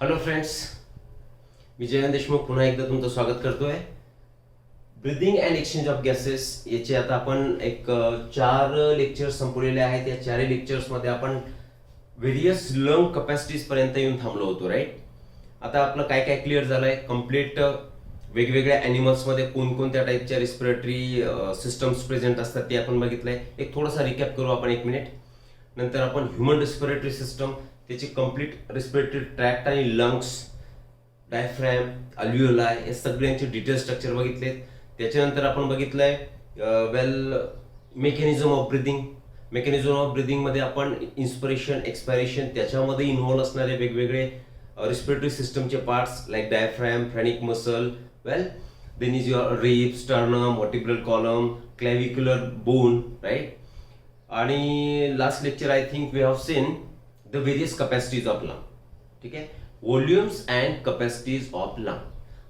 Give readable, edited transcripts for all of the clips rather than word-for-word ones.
Hello friends, मी जयंत देशमुख पुन्हा एकदा तुमचं स्वागत करतोय. Breathing and exchange of gases याचे आता आपण एक 4 लेक्चर्स संपवलेले आहेत. या 4 लेक्चर्समध्ये आपण व्हेरियस लंग कपॅसिटीज पर्यंत येऊन थांबलो होतो, राईट. आता आपलं काय काय क्लिअर झालंय. कम्प्लीट वेगवेगळ्या ॲनिमल्समध्ये कोणकोणत्या टाईपच्या रिस्पिरेटरी सिस्टम्स प्रेझेंट असतात ते आपण बघितलंय. एक थोडासा रिकॅप करू आपण 1 मिनिट. नंतर आपण ह्युमन रिस्पिरेटरी सिस्टम, त्याची कम्प्लीट रिस्पिरेटरी ट्रॅक्ट आणि लंग्स, डायफ्रॅम, अल्व्हिओलाय या सगळ्यांचे डिटेल स्ट्रक्चर बघितले. त्याच्यानंतर आपण बघितलंय mechanism of breathing. Mechanism of ब्रिदिंगमध्ये आपण इन्स्पिरेशन, एक्सपायरेशन, त्याच्यामध्ये इन्व्हॉल्व असणारे वेगवेगळे रिस्पिरेटरी सिस्टमचे parts like diaphragm, phrenic muscle, then is your rib, sternum, vertebral column, clavicular bone, right. आणि last lecture I think we have seen the various capacities of lung. ठीक आहे, volumes and capacities of lung.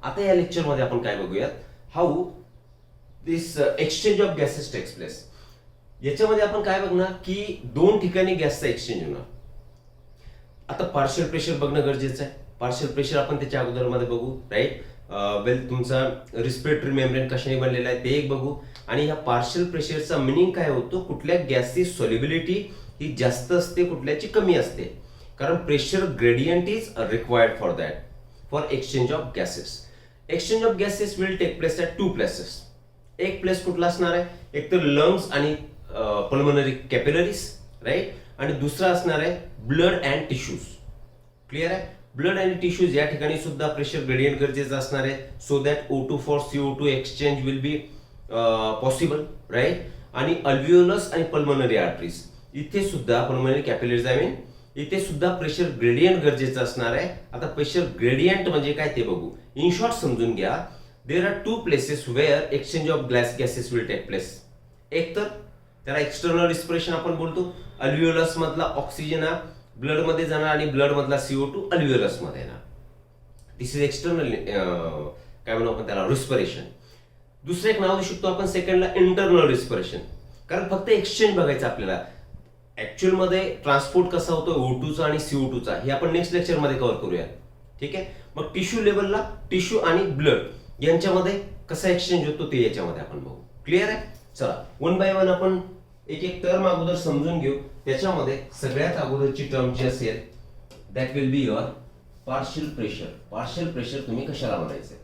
आता या लेक्चरमध्ये आपण काय बघूयात, how this exchange of gases takes place. याच्यामध्ये आपण काय बघणार की 2 ठिकाणी गॅसचा एक्सचेंज होणार. आता पार्शियल प्रेशर बघणं गरजेचं आहे. पार्शियल प्रेशर आपण त्याच्या अगोदर मध्ये बघू, राईट. तुमचा रिस्पिरेटरी मेम्ब्रेन कशाने बनलेला आहे ते एक बघू. आणि ह्या पार्शियल प्रेशरचा मिनिंग काय होतो, कुठल्या गॅसची सॉल्युबिलिटी ही जास्त असते, कुठल्याची कमी असते. कारण pressure gradient is required for that, for exchange of gases. Exchange of gases will take place at 2 places. एक प्लेस कुठला असणार आहे, एक तर लंग्स आणि पल्मोनरी कॅपिलरीज, राईट. आणि दुसरा असणार आहे ब्लड अँड टिश्यूज. क्लिअर आहे. ब्लड आणि टिश्यूज या ठिकाणी सुद्धा प्रेशर ग्रेडियंट गरजेचं असणार आहे, so that O2 for CO2 exchange will be possible, right. आणि अल्व्हिओलस आणि पल्मोनरी आर्टरीज इथे सुद्धा, पल्मोनरी कॅपिलरीज आय मीन, इथे सुद्धा प्रेशर ग्रेडियंट गरजेचं असणार आहे. आता प्रेशर ग्रेडियंट म्हणजे काय ते बघू. इन शॉर्ट समजून घ्या, there are 2 places where exchange of gases will take place. एक तर त्याला एक्सटर्नल रिस्पिरेशन आपण बोलतो. अल्व्हिओलस मधला ऑक्सिजन हा ब्लड मध्ये जाणार आणि ब्लड मधला CO2 अल्व्हिओलस मध्ये येणार. दिस इज एक्सटर्नल, काय म्हणू आपण त्याला, रिस्पिरेशन. दुसरं एक नाव देऊ शकतो आपण सेकंडला इंटरनल रिस्पिरेशन. कारण फक्त एक्सचेंज बघायचं आपल्याला. ऍक्च्युअल मध्ये ट्रान्सपोर्ट कसा होतो O2 चा आणि CO2 चा, हे आपण नेक्स्ट लेक्चर मध्ये कव्हर करूया. ठीक आहे. मग टिश्यू लेवलला टिश्यू आणि ब्लड यांच्यामध्ये कसा एक्सचेंज होतो ते याच्यामध्ये आपण बघू. क्लिअर आहे. चला, 1 बाय 1 आपण एक एक टर्म अगोदर समजून घेऊ. त्याच्यामध्ये सगळ्यात अगोदरची टर्म जी असेल that will be your partial pressure. Partial pressure तुम्ही कशाला म्हणायचं,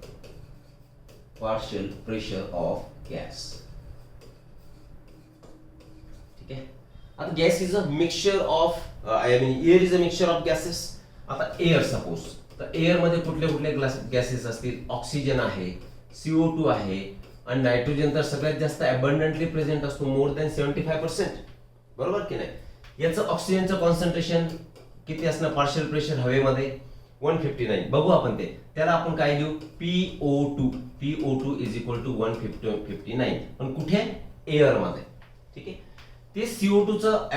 पार्शियल प्रेशर ऑफ गॅस. ठीक आहे. आता gas is a mixture of, I mean air is a mixture of gases. आता एअर सपोज, तर एअर मध्ये कुठले कुठले गॅसेस असतील, ऑक्सिजन आहे, CO2 आहे, आणि नायट्रोजन तर सगळ्यात जास्त अबंडंटली प्रेझेंट असतो, मोर दॅन 75%. बरोबर की नाही. याचं ऑक्सिजनचं कॉन्सन्ट्रेशन किती असणं पार्शियल प्रेशर हवेमध्ये 159. बघू आपण ते. त्याला आपण काय लिहू, PO2. PO2 is equal to 159. पण कुठे, एअर मध्ये. ठीक आहे. ते CO2चं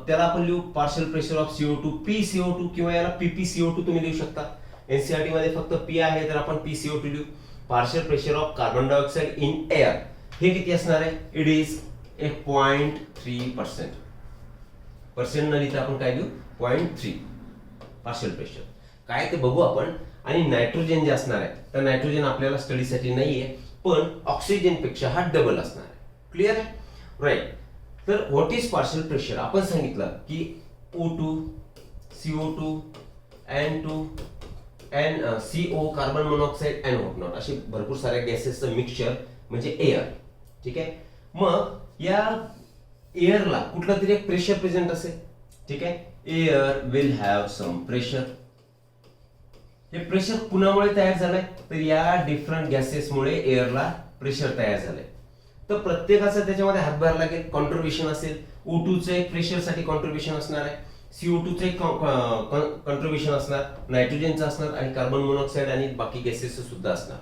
त्याला आपण लिहू partial pressure of CO2, PCO2, किंवा याला PPCO2 तुम्ही लिहू शकता. एनसीईआरटी मध्ये फक्त P आहे तर आपण PCO2 लिहू. Partial pressure of carbon dioxide in air हे किती असणार आहे, इट इज 0.3%. पर्सेंट न लिहिता आपण काय लिहू, 0.3 पार्शियल प्रेशर. काय ते बघू आपण. आणि नायट्रोजन जे असणार आहे, तर नायट्रोजन आपल्याला स्टडीसाठी नाहीये, पण ऑक्सिजन पेक्षा हा डबल असणार आहे. क्लिअर आहे, राईट. तर व्हॉट इज पार्शियल प्रेशर, आपण सांगितलं की O2, CO2, N2, CO, carbon monoxide and what not, असे भरपूर साऱ्या गॅसेसचं मिक्सचर म्हणजे एअर. ठीक आहे. मग या एअरला कुठला तरी एक प्रेशर प्रेझेंट असेल. ठीक आहे. Air will have some pressure. हे प्रेशर कुणामुळे तयार झालंय, तर या डिफरंट गॅसेसमुळे एअरला प्रेशर तयार झालंय. तर प्रत्येकाचं त्याच्यामध्ये हातभार लागेल, कॉन्ट्रीब्युशन असेल. O2चं एक प्रेशरसाठी कॉन्ट्रीब्युशन असणार आहे, CO2चं एक कॉन्ट्रीब्युशन असणार, नायट्रोजनचं असणार, आणि कार्बन मोनॉक्साईड आणि बाकी गॅसेसचं सुद्धा असणार.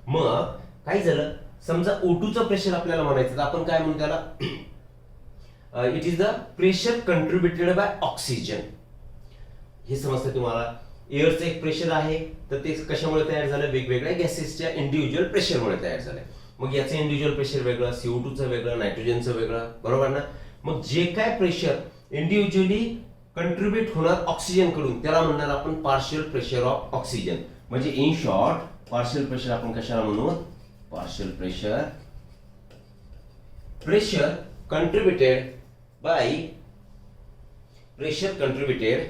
मग काय झालं, समजा O2चं प्रेशर आपल्याला म्हणायचं तर आपण काय म्हणू त्याला, it is the pressure contributed by oxygen. हे समजतं तुम्हाला. एअरचं एक प्रेशर आहे तर ते कशामुळे तयार झालं, वेगवेगळ्या गॅसेसच्या इंडिव्हिज्युअल प्रेशरमुळे तयार झालंय. मग याचं इंडिव्हिज्युअल प्रेशर वेगळं, CO2चं वेगळं, नायट्रोजनचं वेगळं, बरोबर ना. मग जे काय प्रेशर इंडिव्हिज्युअली कंट्रीब्युट होणार ऑक्सिजन कडून, त्याला म्हणणार आपण पार्शियल प्रेशर ऑफ ऑक्सिजन. म्हणजे इन शॉर्ट पार्शियल प्रेशर आपण कशाला म्हणू, partial pressure, pressure contributed by, pressure contributed,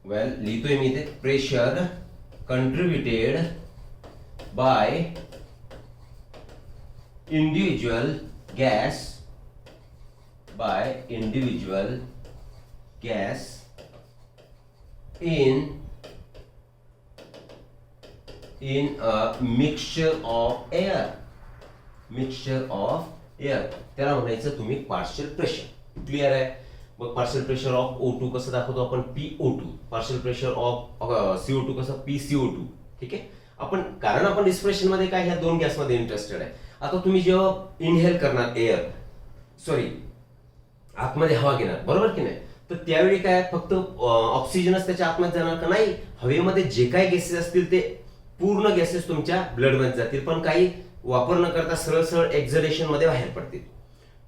well लिहितोय मी इथे, pressure contributed by individual gas, by individual gas in a mixture of air, mixture of air, त्याला म्हणायचं तुम्ही पार्शियल प्रेशर. क्लिअर आहे. मग पार्शियल प्रेशर ऑफ O2 कसं दाखवतो आपण, PO2. Partial pressure of CO2 कसं, PCO2. ठीक आहे. आपण कारण आपण रिस्पिरेशन मध्ये काय, ह्या दोन गॅस मध्ये इंटरेस्टेड आहे. आता तुम्ही जेव्हा इनहेल करणार एअर, सॉरी आतमध्ये हवा घेणार, बरोबर की नाही, तर त्यावेळी काय फक्त ऑक्सिजनच त्याच्या आतमध्ये जाणार का, नाही, हवेमध्ये जे काही गॅसेस असतील ते पूर्ण गॅसेस तुमच्या ब्लडमध्ये जातील, पण काही वापर न करता सरळ सरळ एक्झलेशन मध्ये बाहेर पडतील.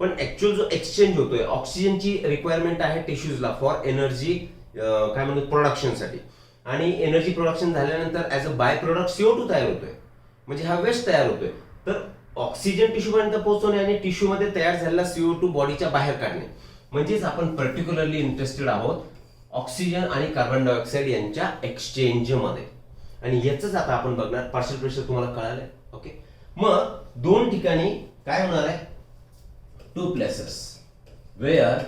पण ऍक्च्युअल जो एक्सचेंज होतोय, ऑक्सिजनची रिक्वायरमेंट आहे टिश्यूजला फॉर एनर्जी, काय म्हणतो, प्रोडक्शनसाठी. आणि एनर्जी प्रोडक्शन झाल्यानंतर as a by product CO2 तयार होतोय, म्हणजे हा वेस्ट तयार होतोय. तर ऑक्सिजन टिश्यू पर्यंत पोहोचवणे आणि टिश्यू मध्ये तयार झालेला CO2 बॉडीच्या बाहेर काढणे, म्हणजेच आपण पर्टिक्युलरली इंटरेस्टेड आहोत ऑक्सिजन आणि कार्बन डायऑक्साईड यांच्या एक्सचेंज मध्ये. आणि याच आता आपण बघणार. पार्शियल प्रेशर तुम्हाला कळालंय. ओके. मग दोन ठिकाणी काय होणार आहे, टू प्लेसेस वेअर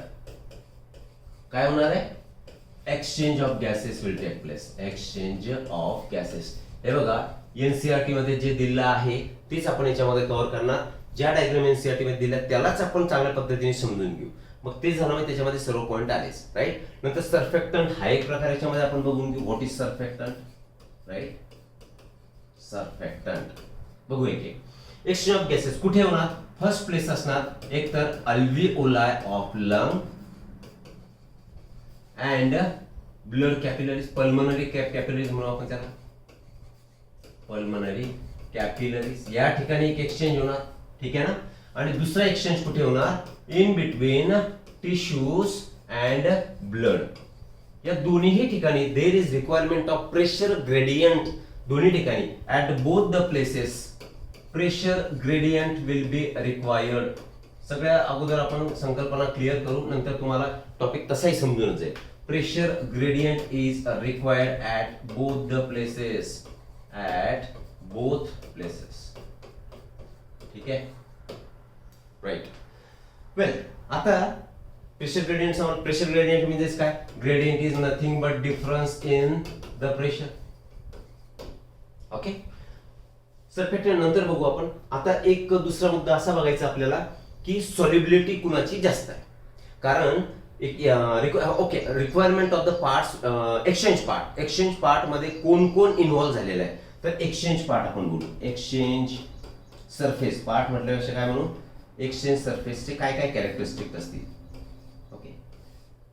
काय होणार आहे, exchange of gases will take place, exchange of gases. हे बघा एनसीईआरटी मध्ये जे दिलं आहे तेच आपण याच्यामध्ये कव्हर करणार. ज्या डायग्राम एनसीईआरटी मध्ये दिल्या त्यालाच आपण चांगल्या पद्धतीने समजून घेऊ. मग ते झालं म्हणजे त्याच्यामध्ये सर्व पॉइंट आलेच, राईट. नंतर सर्फेक्टंट हा एक प्रकार याच्यामध्ये आपण बघून घेऊ. What is surfactant, right. Surfactant बघू एक एक. एक्सचेंज ऑफ गॅसेस कुठे होणार, फर्स्ट प्लेस असणार एक तर अल्व्हिओलाई of lung and blood capillaries, pulmonary capillaries म्हणून आपण त्याला, पल्मनरी कॅपिलरीज, या ठिकाणी एक एक्सचेंज होणार. ठीक आहे ना. आणि दुसरा एक्सचेंज कुठे होणार, in between tissues and blood. या दोन्ही ठिकाणी there is requirement of pressure gradient. दोन्ही ठिकाणी at both the places pressure gradient will be required. सगळ्या अगोदर आपण संकल्पना क्लिअर करू, नंतर तुम्हाला टॉपिक तसाही समजून जाईल. Pressure gradient is required at both the places, at both places. ठीक आहे, राईट. वेल, आता प्रेशर ग्रेडियंट म्हणजे काय, gradient is nothing but difference in the pressure. Okay. Surfactant नंतर बघू आपण. आता एक दुसरा मुद्दा असा बघायचा आपल्याला की सॉल्युबिलिटी कुणाची जास्त आहे. कारण okay, requirement of the parts, exchange part मध्ये कोण कोण इन्व्हॉल्व झालेला आहे, तर एक्सचेंज पार्ट आपण बोलू. एक्सचेंज सरफेस पार्ट म्हटल्यापेक्षा काय म्हणू, एक्सचेंज सरफेसचे काय काय कॅरेक्टरिस्टिक असतील. ओके.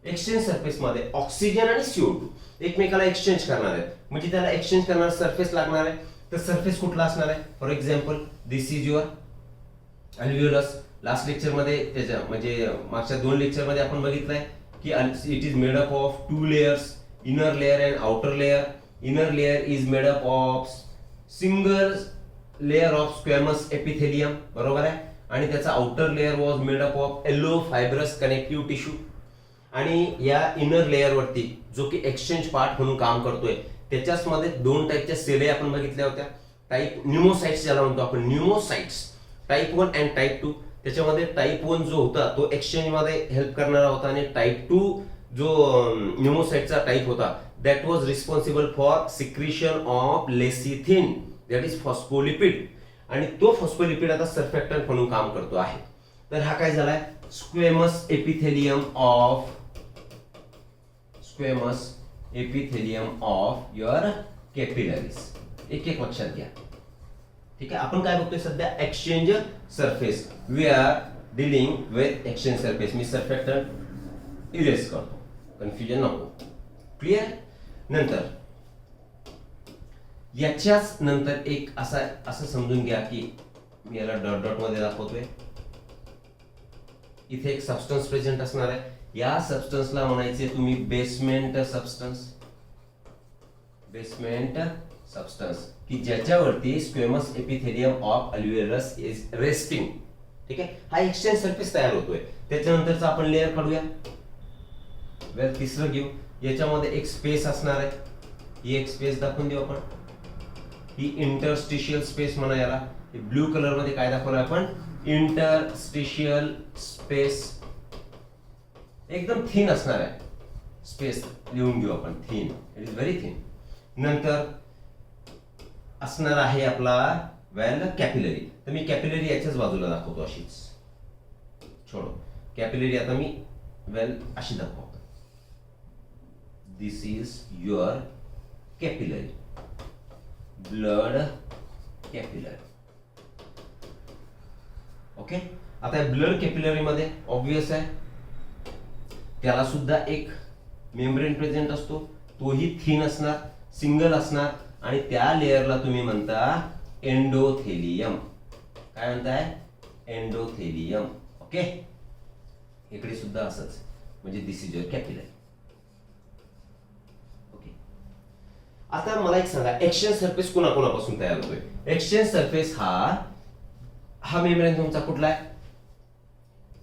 एक्सचेंज सरफेस मध्ये ऑक्सिजन आणि CO2 एकमेकाला एक्सचेंज करणार आहेत, म्हणजे त्याला एक्सचेंज करणार सरफेस लागणार आहे. तर सरफेस कुठला असणार आहे, for example this is your alveolus. Last lecture मध्ये त्याच्या म्हणजे मागच्या 2 लेक्चर मध्ये आपण बघितलंय की it is made up of 2 layers, inner layer and outer layer. Inner layer is made up of single layer of squamous epithelium, बरोबर आहे. आणि त्याचा outer layer was made up of yellow fibrous connective tissue. आणि या inner layer वरती जो की exchange part म्हणून काम करतोय त्याच्याच मध्ये 2 टाईपच्या सेल आपण बघितल्या होत्या. टाईप न्यूमोसाइट्स ज्याला म्हणतो आपण, न्यूमोसाइट्स टाईप 1 अँड टाईप 2. त्याच्यामध्ये टाईप 1 जो होता तो एक्सचेंज मध्ये हेल्प करणारा होता, आणि टाईप 2 जो न्यूमोसाइटचा टाईप होता that was responsible for secretion of lecithin, that is phospholipid. आणि तो फॉस्फोलिपिड आता सर्फेक्टंट म्हणून काम करतो आहे. तर हा काय झालाय, squamous epithelium of your capillaries. एक एक लक्षात घ्या. ठीक आहे. आपण काय बघतोय सध्या, exchange surface. We are dealing with exchange surface. मी सर्फेक्टंट इरेज करतो, कन्फ्युजन नको. क्लिअर. नंतर याच्याच नंतर एक असं समजून घ्या की मी याला डॉट डॉट मध्ये दाखवतोय. इथे एक सबस्टन्स प्रेझेंट असणार आहे. या सबस्टन्सला म्हणायचे तुम्ही बेसमेंट सबस्टन्स की ज्याच्यावरती squamous epithelium of alveolus is resting. ठीक आहे, हा एक्सचेंज सरफेस तयार होतोय. त्याच्यानंतरचा आपण लेअर काढूया. वेल तिसरं घेऊ. याच्यामध्ये एक स्पेस असणार आहे. ही एक स्पेस दाखवून देऊ आपण. ही इंटरस्टिशियल स्पेस म्हणा याला. ब्लू कलर मध्ये काय दाखवलं आपण? Interstitial space. एकदम थिन असणार आहे स्पेस, लिहून घेऊ आपण. Thin, it is very thin. नंतर असणार आहे आपला वेल कॅपिलरी. तर मी कॅपिलरी याच्याच बाजूला दाखवतो अशीच. छोडो कॅपिलरी. आता मी वेल अशी दाखवतो. This is your capillary, blood capillary. Okay. आता ब्लड कॅपिलरी मध्ये ऑब्वियस आहे त्याला सुद्धा एक मेम्ब्रेन प्रेझेंट असतो. तोही थिन असणार, सिंगल असणार आणि त्या लेअरला तुम्ही म्हणता एंडोथेलियम. काय म्हणताय? एंडोथेलियम. ओके. इकडे सुद्धा असंच, म्हणजे दिस इज युअर कॅपिलरी. ओके. आता मला एक सांगा, एक्सचेंज सरफेस कोणाकोणापासून तयार होतोय? एक्सचेंज सरफेस हा मेम्ब्रेन तुमचा कुठला आहे?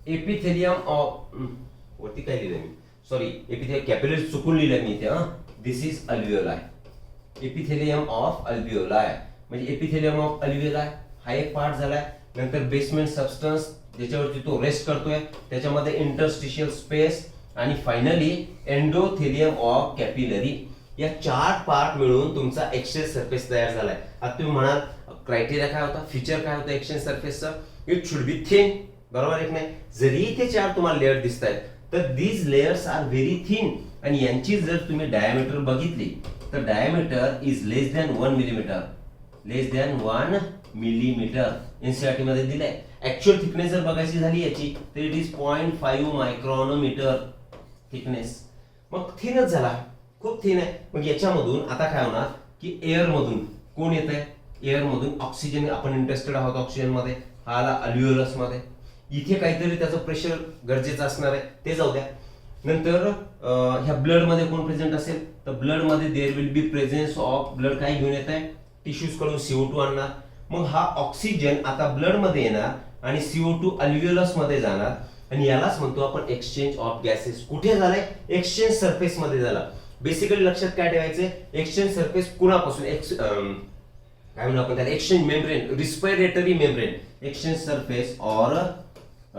एपिथेलियम ऑफ, वरती काय लिहिलंय मी? सॉरी, एपिथेलियम कॅपिलरी चुकून लिहिलंय मी इथे. This is alveoli. Epithelium of alveoli म्हणजे एपिथेलियम ऑफ अल्व्हिओलाई हा एक पार्ट झालाय. नंतर बेसमेंट सबस्टन्स ज्याच्यावरती तो रेस्ट करतोय, त्याच्यामध्ये इंटरस्टिशियल स्पेस आणि फायनली एंडोथेलियम ऑफ कॅपिलरी. या 4 पार्ट मिळून तुमचा एक्सचेंज सरफेस तयार झालाय. आता तुम्ही म्हणाल क्रायटेरिया काय होता, फीचर काय होतं एक्सचेंज सरफेसचं? It should be thin. बरोबर आहे की नाही? जरी इथे 4 तुम्हाला लेअर दिसत आहेत तर these layers are very thin आणि यांची जर तुम्ही डायमीटर बघितली तर diameter is less than 1 millimetre. Less than 1 millimetre NCERT मध्ये दिलंय. ऍक्च्युअल थिकनेस जर बघायची झाली याची तर इट इज 0.5 मायक्रॉनोमीटर थिकनेस. मग थिनच झाला, खूप थिन आहे. मग याच्यामधून आता काय होणार की एअर मधून कोण येत आहे? एअर मधून ऑक्सिजन. आपण इंटरेस्टेड आहोत ऑक्सिजन मध्ये. हा आला अल्व्हिओलस मध्ये. इथे काहीतरी त्याचं प्रेशर गरजेचं असणार आहे, ते जाऊ द्या. नंतर ह्या ब्लड मध्ये कोण प्रेझेंट असेल तर ब्लड मध्ये there will be presence of blood. काय घेऊन येत आहे? टिश्यूज कडून CO2 आणणार. मग हा ऑक्सिजन आता ब्लड मध्ये येणार आणि CO2 अल्व्हिओलस मध्ये जाणार आणि यालाच म्हणतो आपण एक्सचेंज ऑफ गॅसेस. कुठे झालाय? एक्सचेंज सरफेस मध्ये झाला. बेसिकली लक्षात काय ठेवायचं? एक्सचेंज सरफेस कुणापासून? काय म्हणू आपण त्याला? Exchange membrane, respiratory membrane. Exchange surface और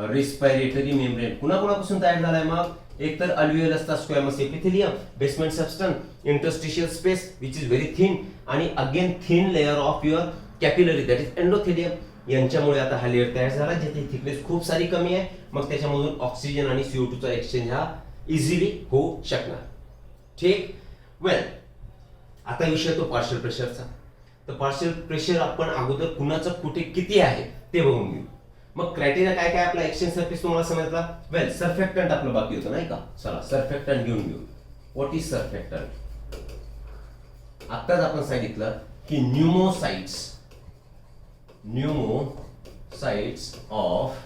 रिस्पिरेटरी मेम्ब्रेन कुणाकुणापासून तयार झालाय? मग एक तर अल्व्हिओलसचा squamous epithelium, basement substance, interstitial space which is very thin आणि again thin layer of your capillary that is endothelium. यांच्यामुळे आता हा लेअर तयार झाला ज्याची थिकनेस खूप सारी कमी आहे. मग त्याच्यामधून ऑक्सिजन आणि CO2 चा एक्सचेंज हा इझिली होऊ शकणार. ठीक. वेल, आता विषय तो पार्शियल प्रेशरचा. तर पार्शियल प्रेशर आपण अगोदर कुणाचं कुठे किती आहे ते बघून घेऊ. मग क्रायटेरिया काय काय आपला एक्सचेंज सरफेस तुम्हाला समजला. वेल, सरफेक्टंट आपलं बाकी होतं नाही का? चला सरफेक्टंट घेऊन घेऊ. What is surfactant? आत्ताच आपण सांगितलं की न्यूमोसाइट्स ऑफ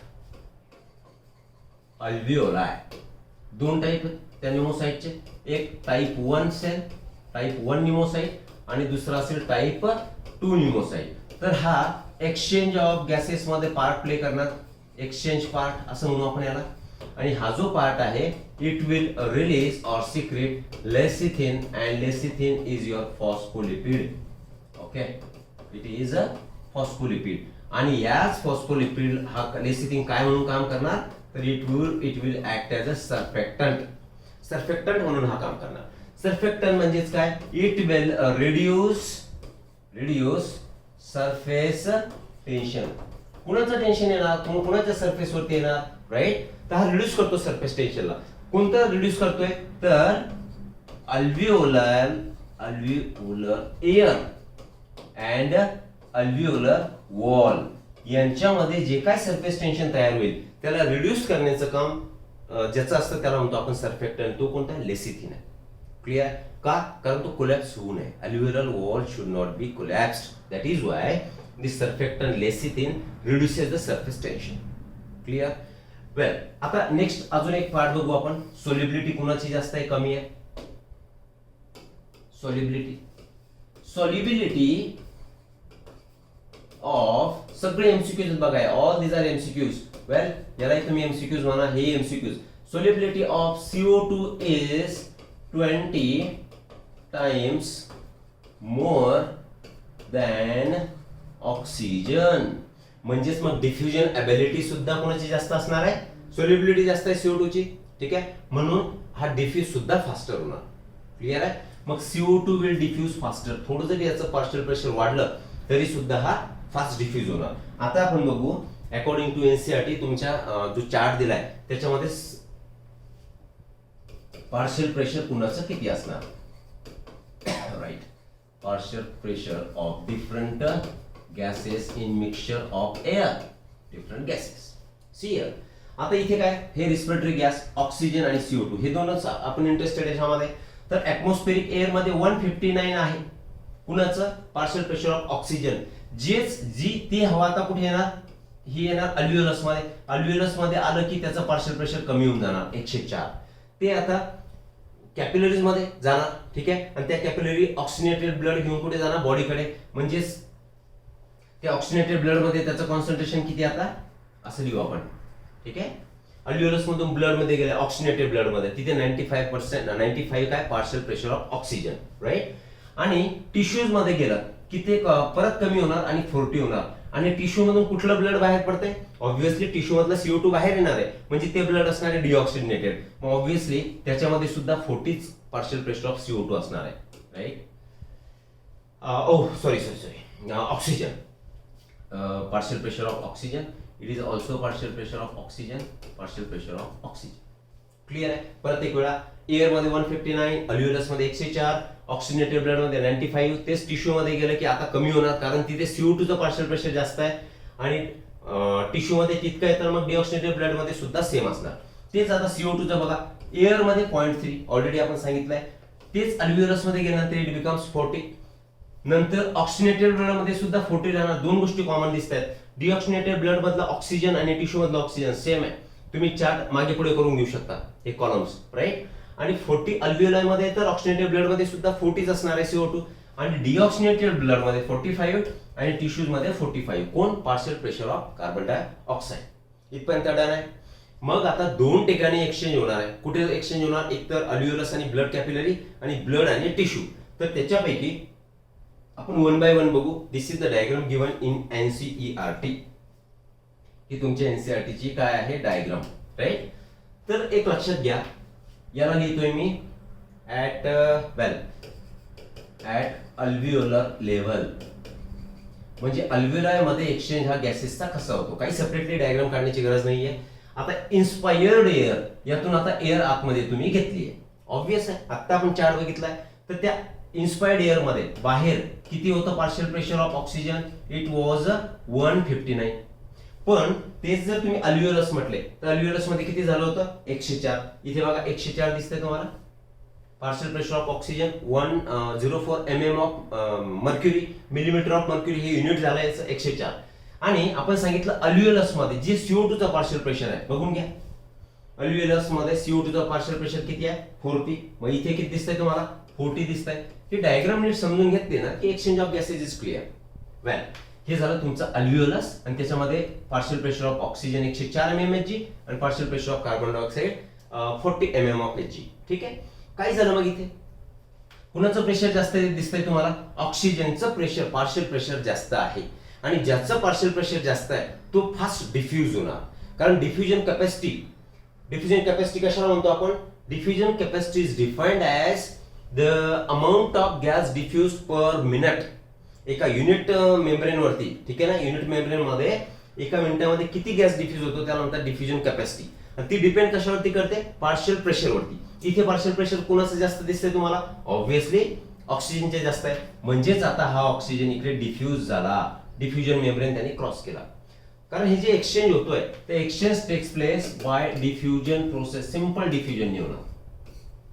अल्व्हिओलाई. 2 टाईप त्या न्यूमोसाइटचे. एक टाईप 1 सेल, टाईप 1 न्यूमोसाइट आणि दुसरा असेल टाईप 2 न्यूमोसाइट. तर हा एक्सचेंज ऑफ गॅसेस मध्ये पार्ट प्ले करणार. एक्सचेंज पार्ट असं म्हणू आपण याला. आणि हा जो पार्ट आहे it will release or secrete lecithin and lecithin is your phospholipid. Okay, it is a phospholipid. आणि याच फॉस्फोलिपिड हा लेसिथिन काय म्हणून काम करणार तर it will act as a surfactant. Surfactant म्हणून हा काम करणार. सर्फेक्टंट म्हणजेच काय? It will reduce surface tension. कुणाचं टेन्शन येणार? कुणाच्या सरफेस वरती येणार? राईट. तर हा रिड्यूस करतो सरफेस टेन्शनला. कोणतं रिड्यूस करतोय तर अल्व्हिओलर एअर अँड अल्व्हिओलर वॉल यांच्यामध्ये जे काय सरफेस टेन्शन तयार होईल त्याला रिड्यूस करण्याचं काम ज्याचं असतं त्याला म्हणतो आपण सर्फेक्टंट. तो कोणता? लेसिथिन आहे. क्लिअर? का? कारण तो कोलॅप्स होऊ नये. Alveolar wall should not be collapsed. That is why this surfactant lecithin reduces the surface tension. Clear? Well आता नेक्स्ट अजून एक पार्ट बघू आपण. सोल्युबिलिटी कुणाची जास्त आहे कमी आहे? सॉल्युबिलिटी ऑफ सगळे एमसीक्यूज बघा, ऑल दीज आर एमसीक्यूज. वेल याला तुम्ही एमसीक्यूज म्हणा, हे MCQs. Solubility of CO2 is 20 times more than oxygen. म्हणजेच मग डिफ्युजन एबिलिटी सुद्धा कोणाची जास्त असणार आहे? सॉल्युबिलिटी जास्त आहे CO2 ची, ठीक आहे, म्हणून हा डिफ्यूज सुद्धा फास्टर होणार. क्लिअर आहे? मग CO2 विल डिफ्यूज फास्टर. थोडं जरी याचं पार्शियल प्रेशर वाढलं तरी सुद्धा हा फास्ट डिफ्यूज होणार. आता आपण बघू अकॉर्डिंग टू एनसीईआरटी तुमच्या जो चार्ट दिलाय त्याच्यामध्ये पार्शियल प्रेशर कुणाचं किती असणार? Right, partial pressure of different gases in mixture of air, different gases. CL. आता इथे काय, हे रिस्पिरेटरी गॅस ऑक्सिजन आणि CO2 हे दोनच आपण इंटरेस्टेड आहे याच्यामध्ये. तर ऍटमॉस्फेरिक एअर मध्ये 159 आहे कुणाचं? Partial pressure of oxygen. ती हवा आता कुठे येणार? ही येणार अल्व्हिओलस मध्ये. अल्व्हिओलस मध्ये आलं की त्याचं पार्शियल प्रेशर कमी होऊन जाणार 104. ते आता कॅपिलरीज मध्ये जाणार, ठीक आहे, आणि त्या कॅपिलरी ऑक्सिनेटेड ब्लड घेऊन कुठे जाणार? बॉडीकडे. म्हणजेच त्या ऑक्सिनेटेड ब्लड मध्ये त्याचं कॉन्सन्ट्रेशन किती आता? असं लिहू आपण, ठीक आहे. अल्व्हिओलस मधून ब्लड मध्ये गेले ऑक्सिनेटेड ब्लड मध्ये, तिथे 95 काय partial pressure of oxygen, right. आणि टिश्यूज मध्ये गेलं की ते परत कमी होणार आणि 40 होणार. आणि टिश्यू मधून कुठलं ब्लड बाहेर पडते? ऑब्व्हियसली टिश्यू मधला CO2 बाहेर येणार आहे, म्हणजे ते ब्लड असणार आहे डिऑक्सिजनेटेड. मग ऑब्व्हियसली त्याच्यामध्ये सुद्धा 40 पार्शियल प्रेशर ऑफ CO2 असणार आहे, right. Sorry oxygen. partial pressure of oxygen, it is also partial pressure of oxygen, partial pressure of oxygen. Clear आहे? परत एक वेळा एअर मध्ये 159, अल्व्हिओलस मध्ये 104, ऑक्सिजनेटेड ब्लड मध्ये 95. तेच टिश्यू मध्ये गेलं की आता कमी होणार, कारण तिथे CO2 चं पार्शियल प्रेशर जास्त आहे आणि टिश्यू मध्ये तितकं आहे, तर मग डिऑक्सिजनेटेड ब्लड मध्ये सुद्धा सेम असणार. तेच आता CO2 चं बघा, एअर मध्ये 0.3 ऑलरेडी आपण सांगितलंय. तेच अल्व्हिओलस मध्ये गेल्यानंतर इट बिकम्स 40. नंतर ऑक्सिनेटेड ब्लड मध्ये सुद्धा 40 राहणार. दोन गोष्टी कॉमन दिसत आहेत. डिऑक्सिनेटेड ब्लड मधला ऑक्सिजन आणि टिश्यू मधला ऑक्सिजन सेम आहे. तुम्ही चार्ट मागे पुढे करून घेऊ शकता हे कॉलम्स, राईट. आणि 40 अल्व्हिओलाई मध्ये तर ऑक्सिनेटेड ब्लड मध्ये सुद्धा 40 असणार आहे CO2, आणि डिऑक्सिनेटेड ब्लड मध्ये 45 आणि टिश्यूज मध्ये 45. कोण? Partial pressure of carbon dioxide. इथपर्यंत डन आहे. मग आता दोन ठिकाणी एक्सचेंज होणार आहे. कुठे एक्सचेंज होणार? एक तर अल्व्हिओलस आणि ब्लड कॅपिलरी, आणि ब्लड आणि टिश्यू. तर त्याच्यापैकी आपण वन बाय वन बघू. This is the diagram given in NCERT. ही तुमच्या एनसीईआरटी ची काय आहे डायग्राम, राईट. तर एक लक्षात घ्या, याला लिहितोय मी ऍट अल्व्हिओलर लेव्हल. म्हणजे अल्व्हिओलाई मध्ये एक्सचेंज हा गॅसेसचा कसा होतो, काही सेपरेटली डायग्राम काढण्याची गरज नाहीये. आता इन्स्पायर्ड एअर, यातून आता एअर आतमध्ये तुम्ही घेतली आहे, ऑब्वियस आहे. आता आपण चार्ट बघितलाय, तर त्या इन्स्पायर्ड एअर मध्ये बाहेर किती होतं partial pressure of oxygen? It was 159. पण तेच जर तुम्ही अल्व्हिओलस म्हटले तर अल्व्हिओलस मध्ये किती झालं होतं? 104. इथे बघा 104 दिसतंय तुम्हाला. Partial pressure of oxygen 104 mm of mercury, millimetre of mercury हे युनिट झालं याचं 104. आणि आपण सांगितलं अल्व्हिओलस मध्ये जे CO2 चा पार्शियल प्रेशर आहे, बघून घ्या. अल्व्हिओलस मध्ये CO2 चा पार्शियल प्रेशर किती आहे? 40. मग इथे किती दिसतंय तुम्हाला? 40 दिसतंय. ही डायग्राम नीट समजून घेतली ना की exchange of gases is clear. Well, हे झालं तुमचं अल्व्हिओलस, आणि त्याच्यामध्ये partial pressure of oxygen 104 mmHg आणि partial pressure of carbon dioxide 40 mmHg. ठीक आहे. काय झालं मग इथे? कुणाचं प्रेशर जास्त दिसतंय तुम्हाला? ऑक्सिजनचं प्रेशर, पार्शियल प्रेशर जास्त आहे, आणि ज्याचं पार्शियल प्रेशर जास्त आहे तो फास्ट डिफ्यूज होणार. कारण डिफ्युजन कॅपॅसिटी कशाला म्हणतो आपण? Diffusion capacity is defined as the amount of gas diffuse per minute. एका युनिट मेम्ब्रेन वरती, ठीक आहे ना, युनिट मेम्ब्रेन मध्ये एका मिनिटामध्ये किती गॅस डिफ्यूज होतो त्याला म्हणतात डिफ्युजन कॅपॅसिटी. आणि ती डिपेंड कशावरती करते? पार्शियल प्रेशर वरती. इथे पार्शियल प्रेशर कोणाचं जास्त दिसतंय तुम्हाला? ऑब्व्हियसली ऑक्सिजनचे जास्त आहे. म्हणजेच आता हा ऑक्सिजन इकडे डिफ्यूज झाला, डिफ्युजन मेम्ब्रेन त्याने क्रॉस केला. कारण हे जे एक्सचेंज होतोय ते exchange takes place by diffusion process, simple diffusion होणार.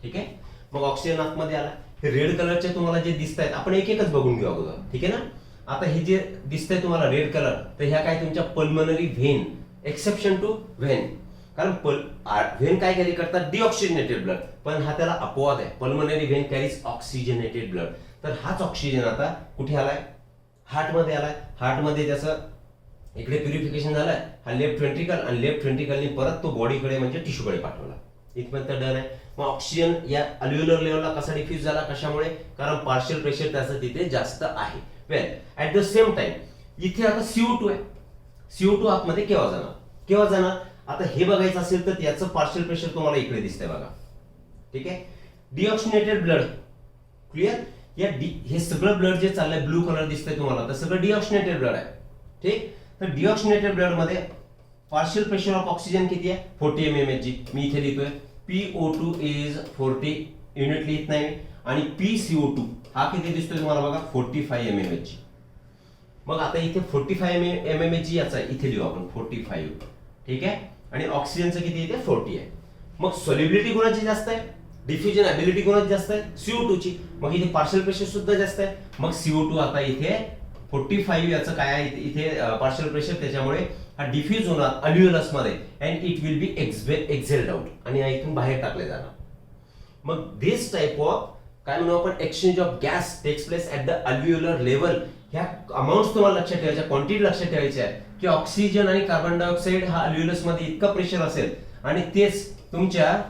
ठीक आहे. मग ऑक्सिजन आतमध्ये आला. हे रेड कलरचे तुम्हाला जे दिसत आहेत, आपण एक एकच बघून घेऊ अगोदर, ठीक आहे ना. आता हे जे दिसतंय तुम्हाला रेड कलर, तर ह्या काय तुमच्या pulmonary vein, exception to vein. कारण व्हेन काय कॅरी करतात, डिऑक्सिजनेटेड ब्लड, पण हा त्याला अपवाद आहे. Pulmonary vein carries oxygenated blood. तर हाच ऑक्सिजन आता कुठे आलाय, हार्टमध्ये आलाय. हार्टमध्ये त्याचं इकडे प्युरिफिकेशन झालंय, हा लेफ्ट व्हेंट्रिकल, आणि लेफ्ट व्हेंट्रिकलनी परत तो बॉडीकडे म्हणजे टिश्यूकडे पाठवला. इथपर्यंत डन आहे. मग ऑक्सिजन या अल्व्हिओलर लेवलला कसा डिफ्यूज झाला, कशामुळे, कारण पार्शियल प्रेशर त्याचं तिथे जास्त आहे. वेल ऍट द सेम टाइम इथे आता CO2 आहे. CO2 आतमध्ये केव्हा जाणार आता हे बघायचं असेल तर त्याचं पार्शियल प्रेशर तुम्हाला इकडे दिसतंय बघा. ठीक आहे. Deoxygenated blood clear. हे सगळं ब्लड जे चाललंय ब्लू कलर दिसतंय तुम्हाला, तर सगळं डिऑक्सिजनेटेड ब्लड आहे. ठीक. तर डिऑक्सिजनेटेड ब्लड मध्ये पार्शियल प्रेशर ऑफ ऑक्सिजन किती आहे, 40 mmHg. मी इथे लिहितोय PO2 इज 40 युनिट लिहित नाही, आणि PCO2 हा किती दिसतोय तुम्हाला बघा, 45 mmHg. मग आता इथे 45 mmHg याचा इथे लिहू आपण 45. ठीक आहे. आणि ऑक्सिजनचं किती इथे 40 आहे. मग सॉल्युबिलिटी कोणाची जास्त आहे, डिफ्युजन ॲबिलिटी कोणाची जास्त आहे, CO2 ची. मग इथे पार्शियल प्रेशर सुद्धा जास्त आहे. मग CO2 आता इथे 45 याचं काय आहे इथे पार्शियल प्रेशर, त्याच्यामुळे हा डिफ्यूज होणार अल्व्हिओलस मध्ये, and it will be exhaled out, आणि इथून बाहेर टाकले जाणार. मग दिस टाइप ऑफ काय म्हणू आपण, exchange of gas takes place at the alveolar level. ह्या अमाऊंट तुम्हाला लक्षात ठेवायच्या, क्वांटिटी लक्षात ठेवायची आहे की ऑक्सिजन आणि कार्बन डायऑक्साईड हा अल्व्हिओलस मध्ये इतका प्रेशर असेल, आणि तेच तुमच्या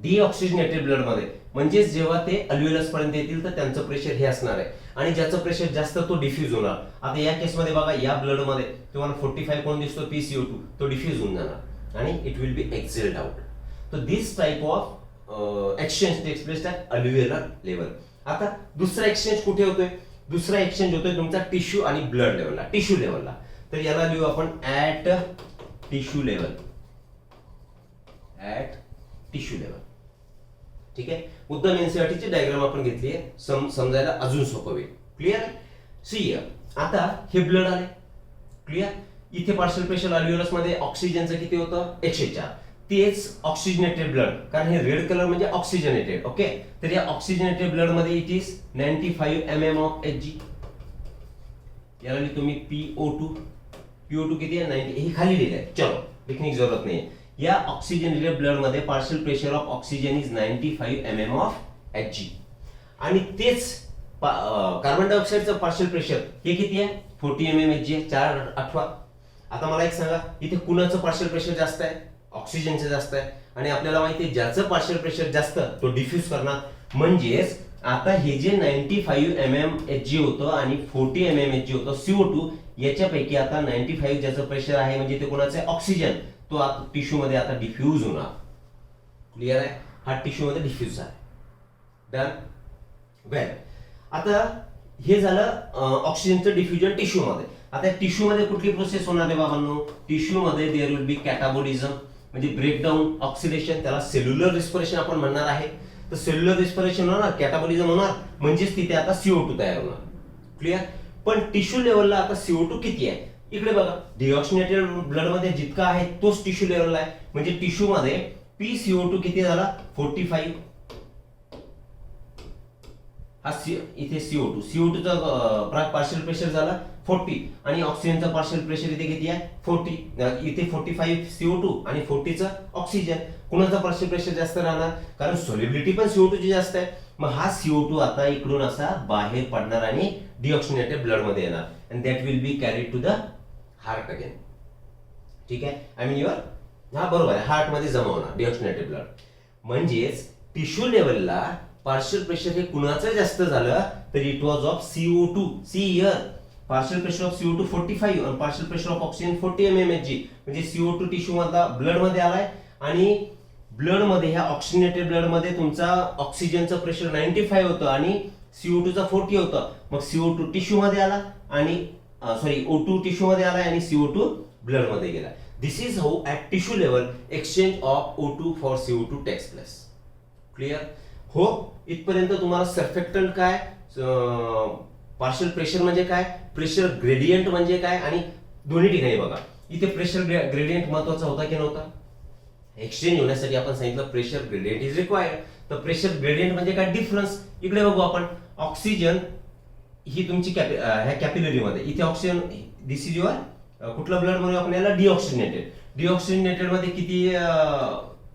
डिऑक्सिजनेटेड ब्लड मध्ये म्हणजे जेव्हा ते अल्व्हिओलस पर्यंत येतील तर त्यांचं प्रेशर हे असणार आहे, आणि ज्याचं प्रेशर जास्त तो डिफ्यूज होणार. आता या केसमध्ये बघा, या ब्लड मध्ये तुम्हाला 45 कोण दिसतो, PCO2, तो डिफ्यूज होऊन जाणार आणि it will be exhaled out. तर this type of exchange takes place at alveolar level. आता दुसरा एक्सचेंज कुठे होतोय, दुसरा एक्सचेंज होतोय तुमचा टिश्यू आणि ब्लड लेवलला, टिश्यू लेवलला. तर याला लिहू आपण at tissue level, at tissue level. ठीक आहे. मुद्दाम एनसीईआरटीची डायग्राम आपण घेतली आहे, समजायला अजून सोपं होईल. क्लिअर. सी आता हे ब्लड आले. क्लिअर. इथे पार्शियल प्रेशर अल्व्हिओलस मध्ये ऑक्सिजनचं किती होतं, 104. तेच ऑक्सिजनेटेड ब्लड, कारण हे रेड कलर म्हणजे ऑक्सिजनेटेड. ओके. तर या ऑक्सिजनेटेड ब्लड मध्ये it is 95 mm of Hg. याला तुम्ही PO2 किती आहे, 90. हे खाली लिहिलंय, चलो लिखने की जरूरत नाही. या ऑक्सिजनेटेड ब्लड मध्ये partial pressure of oxygen is 95 mm of Hg. आणि तेच कार्बन डायऑक्साईडचं पार्शियल प्रेशर हे किती आहे, 40 mmHg आहे, 4 8. आता मला एक सांगा, इथे कुणाचं पार्शियल प्रेशर जास्त आहे, ऑक्सिजनचं जास्त आहे, आणि आपल्याला माहिती आहे ज्याचं पार्शियल प्रेशर जास्त तो डिफ्यूज करणार. म्हणजेच आता हे जे 95 mmHg होतं आणि 40 mmHg होतं CO2, याच्यापैकी आता 95 ज्याचं प्रेशर आहे म्हणजे ते कोणाचं आहे, ऑक्सिजन, तो आता टिश्यू मध्ये आता डिफ्यूज होणार. क्लिअर आहे. हा टिश्यू मध्ये डिफ्यूज आहे. डन. वेल आता हे झालं ऑक्सिजनचं डिफ्युजन टिश्यू मध्ये. आता टिश्यू मध्ये कुठली प्रोसेस होणार आहे बाबांनो, टिश्यू मध्ये देयर विल बी कॅटाबोलिझम म्हणजे ब्रेकडाऊन, ऑक्सिडेशन, त्याला सेल्युलर रिस्पिरेशन आपण म्हणणार आहे. तर सेल्युलर रिस्पिरेशन होणार, कॅटाबोलिझम होणार, म्हणजेच तिथे आता CO2 तयार होणार. क्लिअर. पण टिश्यू लेवलला आता CO2 किती आहे, इकडे बघा, डिऑक्सिजनेटेड ब्लड मध्ये जितका आहे तोच टिश्यू लेवलला आहे. म्हणजे टिश्यू मध्ये PCO2 किती झाला, 45. हा इथे CO2 चा पार्शियल प्रेशर झाला 40, आणि ऑक्सिजनचा पार्शियल प्रेशर इथे किती आहे, 40. इथे 45 CO2 आणि 40चं ऑक्सिजन. कुणाचा पार्शियल प्रेशर जास्त राहणार, कारण सॉल्युबिलिटी पण CO2 ची जास्त आहे. मग हा CO2 आता इकडून असा बाहेर पडणार आणि डिऑक्सिजनेटेड ब्लड मध्ये येणार, and that will be carried to the heart again. ठीक आहे. आय मीन युअर, हा बरोबर आहे, हार्ट मध्ये जमा होणार डिऑक्सिजनेटेड ब्लड. म्हणजेच टिश्यू लेवलला पार्शियल प्रेशर हे कुणाचं जास्त झालं तर it was of CO2. See here, partial pressure of CO2 45 आणि partial pressure of oxygen 40 mmHg. म्हणजे CO2 टिश्यू मधला ब्लड मध्ये आलाय, आणि ब्लड मध्ये ह्या ऑक्सिजनेटेड ब्लड मध्ये तुमचा ऑक्सिजनचं प्रेशर 95 होतं आणि CO2 चा 40 होतं. मग CO2 टिश्यू मध्ये आला आणि O2 टिश्यू मध्ये आला आणि CO2 ब्लड मध्ये गेला. This is how at tissue level exchange of O2 for CO2 takes place. Clear. हो, इथपर्यंत तुम्हाला सर्फेक्टंट काय, पार्शियल प्रेशर म्हणजे काय, प्रेशर ग्रेडियंट म्हणजे काय, आणि दोन्ही ठिकाणी बघा इथे प्रेशर ग्रेडियंट महत्वाचा होता की नव्हता. एक्सचेंज होण्यासाठी आपण सांगितलं प्रेशर ग्रेडियंट इज रिक्वायर्ड. तर प्रेशर ग्रेडियंट म्हणजे काय, डिफरन्स. इकडे बघू आपण, ऑक्सिजन ही तुमची ह्या कॅपिलरी मध्ये इथे ऑक्सिजन, दिस इज युअर कुठला ब्लड म्हणूया आपण याला, डिऑक्सिजनेटेड. डिऑक्सिजनेटेड मध्ये किती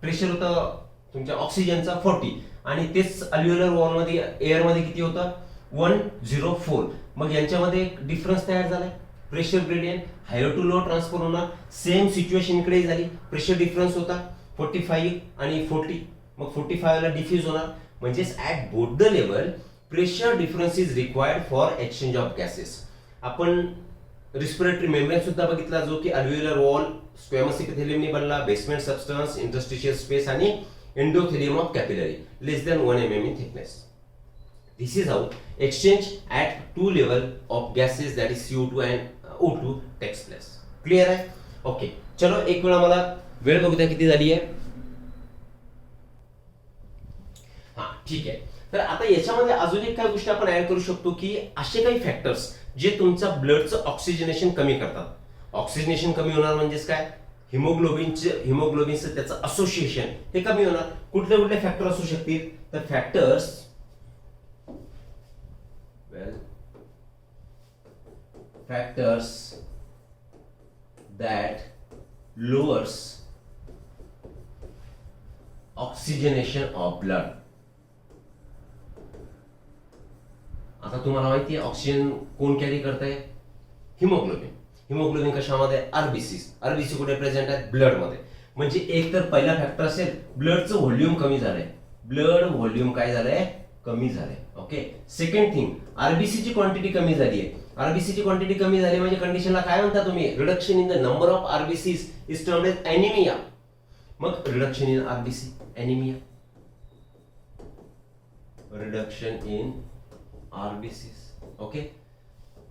प्रेशर होतं तुमच्या ऑक्सिजनचा 40 आणि तेच अल्व्हिओलर वॉल मध्ये एअर मध्ये किती होतं 104. मग यांच्यामध्ये डिफरन्स तयार झालाय, pressure gradient higher to low transfer होणार. सेम सिच्युएशन इकडे झाली, प्रेशर डिफरन्स होता 45 आणि 40, मग 45 ला डिफ्यूज होणार. म्हणजेच at both the level pressure difference is required for exchange of gases. आपण रिस्पिरेटरी मेम्ब्रेन सुद्धा बघितला जो की अल्व्हिओलर वॉल स्क्वॅमस इपिथेलियमने बनला, बेसमेंट सबस्टन्स, इंटरस्टिशियल स्पेस आणि endothelium of capillary less than 1 mm in thickness. This is how exchange at two level of gases that is CO2 and O2 takes place. Clear आहे? Okay, चलो एक वेळा मला वेळ बघू द्या किती झाली आहे. हा ठीक आहे. तर आता याच्यामध्ये अजून एक काय गोष्ट आपण ऍड करू शकतो की असे काही फॅक्टर्स जे तुमच्या ब्लडचं ऑक्सिजनेशन कमी करतात. ऑक्सिजनेशन कमी होणार म्हणजेच काय, हिमोग्लोबिनचं त्याचं असोसिएशन हे कमी होणार. कुठले कुठले फॅक्टर असू शकतील, तर factors factors that lowers oxygenation of blood. आता तुम्हाला माहिती आहे ऑक्सिजन कोण कॅरी करतंय, हिमोग्लोबिन. हिमोग्लोबिन कशामध्ये, आरबीसी कुठे प्रेझेंट आहे, ब्लड मध्ये. म्हणजे एक तर पहिला फॅक्टर असेल ब्लडचं व्हॉल्यूम कमी झालंय, ब्लड व्हॉल्यूम काय झालंय, कमी झालंय. ओके, सेकंड थिंग आरबीसी ची क्वांटिटी कमी झाली आहे. आरबीसी ची क्वांटिटी कमी झाली म्हणजे कंडिशनला काय म्हणता तुम्ही, reduction in the number of RBCs is termed as anaemia. मग reduction in RBC, anaemia, reduction in RBCs. Okay,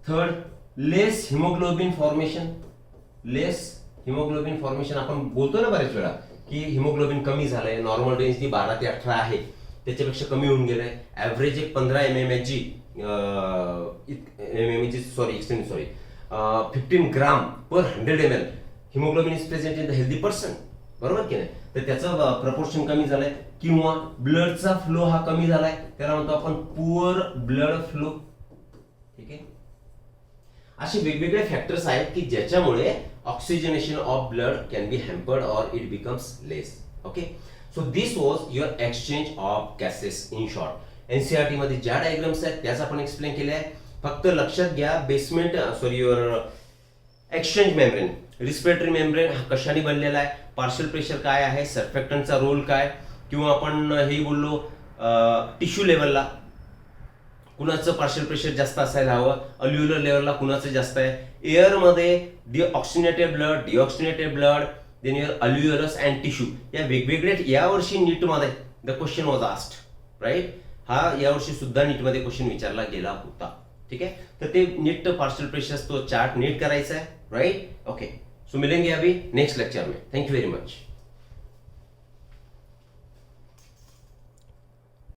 third less haemoglobin formation. Less haemoglobin formation आपण बोलतो ना बरेच वेळा की हिमोग्लोबिन कमी झालंय, नॉर्मल रेंज ती 12 ते 18 आहे, त्याच्यापेक्षा कमी होऊन गेलंय. ऍव्हरेज एक 15 mmHg 15 gram per 100 ml haemoglobin is present in the healthy person. बरोबर की नाही, तर त्याचं प्रपोर्शन कमी झालंय. किंवा ब्लडचा फ्लो हा कमी झालाय, त्याला म्हणतो आपण पुअर ब्लड फ्लो. ठीक आहे, असे वेगवेगळे फॅक्टर्स आहेत की ज्याच्यामुळे oxygenation of blood can be hampered or it becomes less. Okay, so this was your exchange of gases in short. NCERT मध्ये ज्या डायग्राम्स आहेत त्याच आपण एक्सप्लेन केल्या आहे. फक्त लक्षात घ्या your exchange membrane, respiratory membrane हा कशाने बनलेला आहे, पार्शियल प्रेशर काय आहे, सर्फेक्टंटचा रोल काय, किंवा आपण हे बोललो टिश्यू लेवलला कुणाचं पार्शियल प्रेशर जास्त असायला हवं, अल्व्हिओलर लेवलला कुणाचं जास्त आहे, एअर मध्ये deoxygenated blood, then your alveolus and tissue. या वेगवेगळ्या यावर्षी नीट मध्ये the question was asked, right. हा यावर्षी सुद्धा नीट मध्ये क्वेश्चन विचारला गेला होता. ठीक आहे, तर ते नीट पार्शियल प्रेशर तो चार्ट नीट करायचा आहे, राइट. ओके, सो मिलेंगे अभी नेक्स्ट लेक्चर में. Thank you very much.